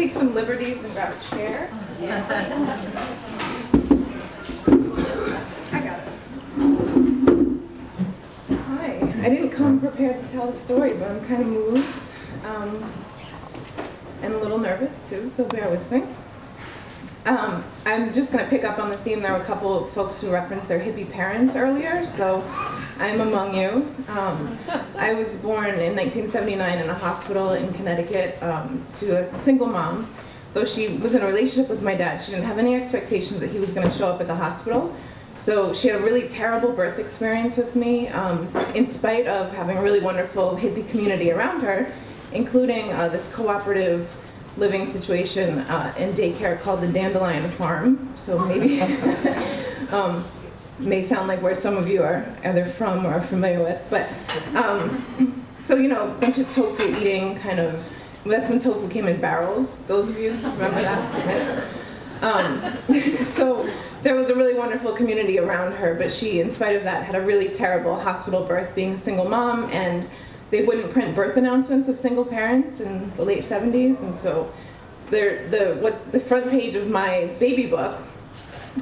take some liberties and grab a chair. I got it. Hi. I didn't come prepared to tell the story, but I'm kind of moved and a little nervous too, so bear with me. I'm just going to pick up on the theme. There were a couple of folks who referenced their hippie parents earlier, so I'm among you. I was born in 1979 in a hospital in Connecticut to a single mom. Though she was in a relationship with my dad, she didn't have any expectations that he was going to show up at the hospital. So she had a really terrible birth experience with me, in spite of having a really wonderful hippie community around her, including this cooperative living situation in daycare called the Dandelion Farm. So maybe may sound like where some of you are either from or are familiar with. But so a bunch of tofu eating kind of. That's when tofu came in barrels. Those of you remember that? So there was a really wonderful community around her, but she, in spite of that, had a really terrible hospital birth, being a single mom, and they wouldn't print birth announcements of single parents in the late 70s, and so the front page of my baby book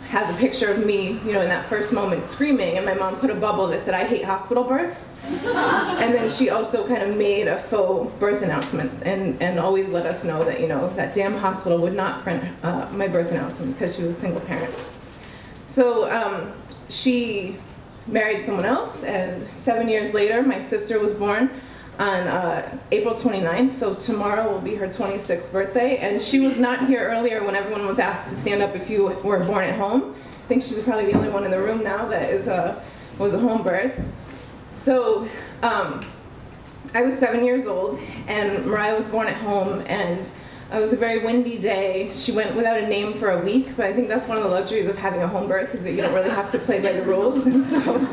has a picture of me, in that first moment screaming, and my mom put a bubble that said, "I hate hospital births." And then she also kind of made a faux birth announcement and always let us know that, that damn hospital would not print my birth announcement because she was a single parent. So she married someone else, and 7 years later, my sister was born on April 29th, so tomorrow will be her 26th birthday, and she was not here earlier when everyone was asked to stand up if you were born at home. I think she was probably the only one in the room now that was a home birth. So I was 7 years old, and Mariah was born at home, and it was a very windy day. She went without a name for a week, but I think that's one of the luxuries of having a home birth, is that you don't really have to play by the rules, and so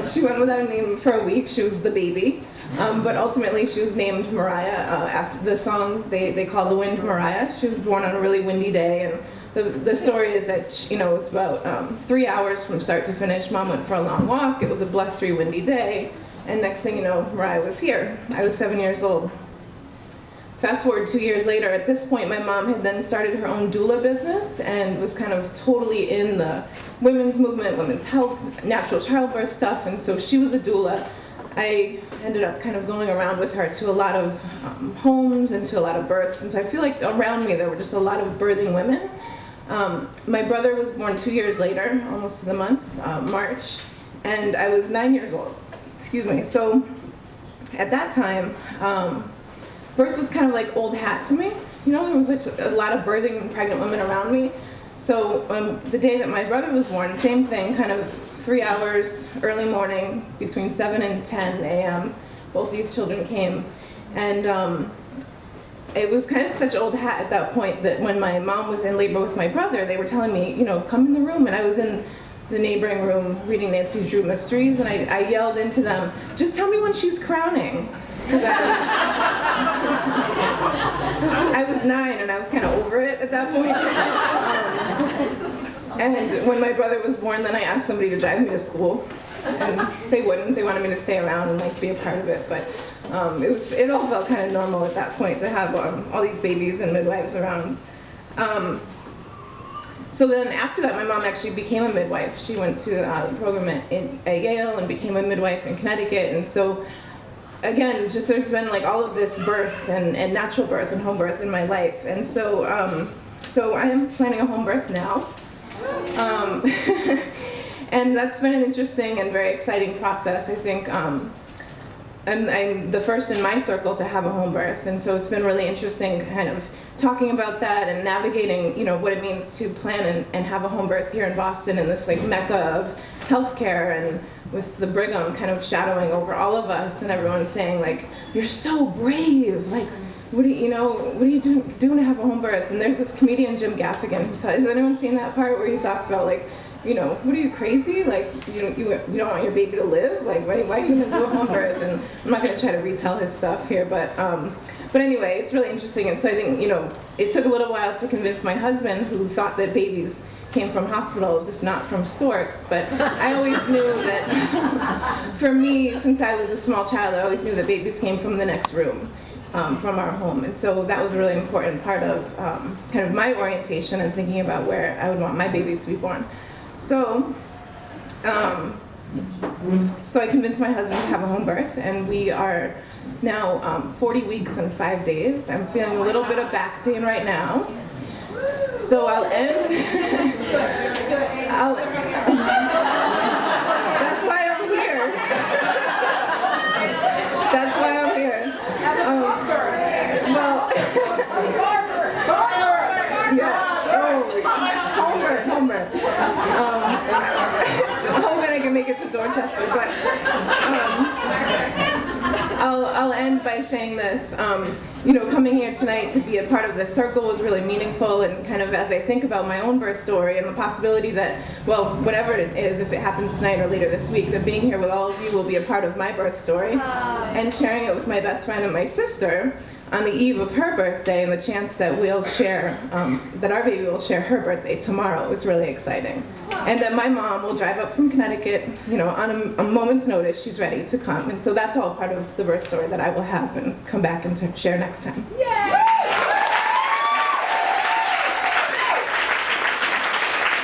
she went without a name for a week. She was the baby. But ultimately, she was named Mariah after the song they call "The Wind Mariah." She was born on a really windy day, and the story is that it was about 3 hours from start to finish. Mom went for a long walk. It was a blustery, windy day, and next thing you know, Mariah was here. I was 7 years old. Fast forward 2 years later. At this point, my mom had then started her own doula business and was kind of totally in the women's movement, women's health, natural childbirth stuff, and so she was a doula. I ended up kind of going around with her to a lot of homes and to a lot of births, and so I feel like around me there were just a lot of birthing women. My brother was born 2 years later, almost to the month, March, and I was 9 years old. Excuse me. So at that time, birth was kind of like old hat to me. There was like a lot of birthing pregnant women around me. So the day that my brother was born, same thing, kind of 3 hours, early morning, between 7 and 10 a.m., both these children came. And it was kind of such old hat at that point that when my mom was in labor with my brother, they were telling me, come in the room. And I was in the neighboring room reading Nancy Drew mysteries, and I yelled into them, "Just tell me when she's crowning." Because I was 9 and I was kind of over it at that point. And when my brother was born, then I asked somebody to drive me to school, and they wouldn't. They wanted me to stay around and be a part of it, but it all felt kind of normal at that point to have all these babies and midwives around. So then after that, my mom actually became a midwife. She went to the program at Yale and became a midwife in Connecticut, and so again, just there's been like all of this birth and natural birth and home birth in my life, and so I am planning a home birth now. And that's been an interesting and very exciting process. I think I'm the first in my circle to have a home birth, and so it's been really interesting kind of talking about that and navigating, what it means to plan and have a home birth here in Boston, in this like mecca of healthcare, and with the Brigham kind of shadowing over all of us, and everyone saying like, "You're so brave, like what are you doing to have a home birth?" And there's this comedian, Jim Gaffigan, has anyone seen that part where he talks about like, what are you, crazy? Like, you don't want your baby to live? Like, why are you gonna do a home birth? And I'm not gonna try to retell his stuff here, but anyway, it's really interesting. And so I think, it took a little while to convince my husband, who thought that babies came from hospitals, if not from storks, but I always knew that, for me, since I was a small child, I always knew that babies came from the next room. from our home. And so that was a really important part of kind of my orientation and thinking about where I would want my baby to be born. So, so I convinced my husband to have a home birth, and we are now 40 weeks and 5 days. I'm feeling a little bit of back pain right now. So I'll end. That's why I'm here. That's why I'm here. Well, yeah. Oh, home birth. I'm hoping I can make it to Dorchester, but I'll end by saying this. You know, coming here tonight to be a part of this circle was really meaningful, and kind of as I think about my own birth story and the possibility that, well, whatever it is, if it happens tonight or later this week, that being here with all of you will be a part of my birth story, and sharing it with my best friend and my sister on the eve of her birthday, and the chance that we'll share, that our baby will share her birthday tomorrow is really exciting. And that my mom will drive up from Connecticut, you know, on a moment's notice, she's ready to come. And so that's all part of the birth story that I will have and come back and share next time. Yay!